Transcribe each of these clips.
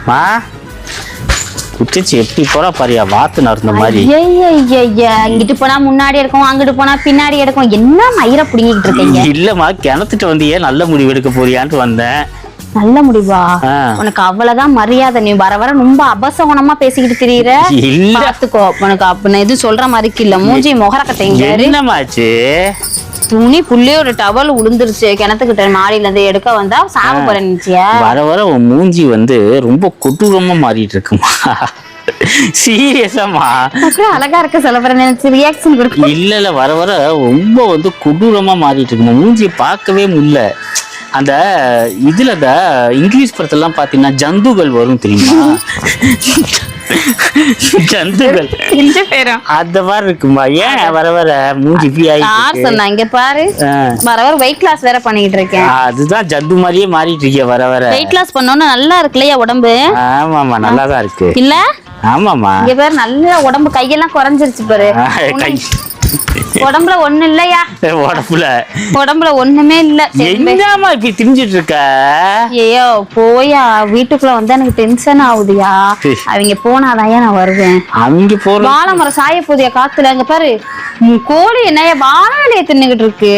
மா குச்சிச்சு எப்படி போறா பாரியா வாத்து நறுந்த மாதிரி. இங்கிட்டு போனா முன்னாடி எடுக்கும், அங்கிட்டு போனா பின்னாடி எடுக்கும். என்ன மயிரை புடிங்கிட்டு இருக்கீங்க? இல்லம்மா கிணத்துட்டு வந்து ஏன் நல்ல முடிவு எடுக்க போறியான்ட்டு வந்தேன். நல்ல முடிவா? உனக்கு அவ்வளவுதான் மரியாதை. நீ வர வர ரொம்ப அபசகுணமா பேசிக்கிட்டு திரியிற. பாத்துக்கோ, உனக்கு அப்ப எது சொல்ற மாதிரி இல்ல. மூஞ்சி முகர கட்டைங்க. என்னமாச்சு? துணி புள்ளே ஒரு டவல் உளுந்துருச்சு கிணத்துக்கிட்ட. மாடியில இருந்து எடுக்க வந்தா சாக போறேன் நினைச்சியா? வர வர உன் மூஞ்சி வந்து ரொம்ப கொடூரமா மாறிட்டு இருக்குமா? சீரியஸாமா? அழகா இருக்க சொல்ல நினைச்சு ரியாக்ஷன் கொடுக்க. இல்ல வர வர ரொம்ப வந்து கொடூரமா மாறிட்டு இருக்குமா? மூஞ்சியை பார்க்கவே முடியல. அந்த இதுல இங்கிலீஷ் படத்தெல்லாம் பாத்தீங்கன்னா ஜந்துகள் வரும் தெரியுமா? ஜந்துகள் அந்த மாதிரி இருக்குமா? ஏன் வர வர மூஞ்சி சொன்னா இங்க பாரு, வர வர வெயிட் லாஸ் வேற பண்ணிட்டு இருக்கேன். அதுதான் ஜந்து மாதிரியே மாறிட்டு இருக்கிய. வர வர வெயிட் லாஸ் பண்ணோன்னு நல்லா இருக்குல்லையா உடம்பு? ஆமாமா நல்லாதான் இருக்கு. இல்ல ஆமாமா இங்க பாரு, நல்ல உடம்பு கையெல்லாம் குறைஞ்சிருச்சு பாரு. உடம்புல ஒண்ணு இல்லையா? உடம்புல ஒண்ணுமே இல்ல. என்னமா இப்படி திரிஞ்சிட்டு இருக்க? ஐயோ போயா, வீட்டுக்குள்ள வந்தா எனக்கு டென்ஷன் ஆகுதுயா. அவங்க போனாதான் நான் வருவேன். அவங்க போற வாழை மரம் சாய போதியா காத்துல. அங்க பாரு கோழி என்னைய வாழை இலைய தின்னுகிட்டு இருக்கு.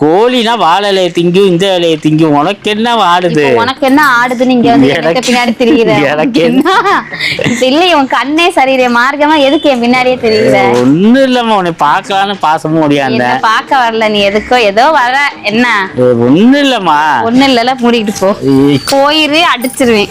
கோழினா வாழை இலைய திங்கும், இந்த இலைய திங்கும். உனக்கு என்ன ஆடுது? உனக்கு என்ன ஆடுது? நீங்க வந்து பின்னாடி தெரியுற இல்லையா? உன் கண்ணே சரியில்லை மார்க்கமா, எதுக்கு என் பின்னாடியே தெரியுற? ஒண்ணு இல்லம்மா, உன்னை பாக்கலான்னு பாசமும் முடியாது. பாக்க வரல, நீ எதுக்கோ ஏதோ வர. என்ன ஒண்ணு இல்லம்மா. ஒண்ணு இல்ல, மூடிக்கிட்டு போ. போயிரு, அடிச்சிருவேன்.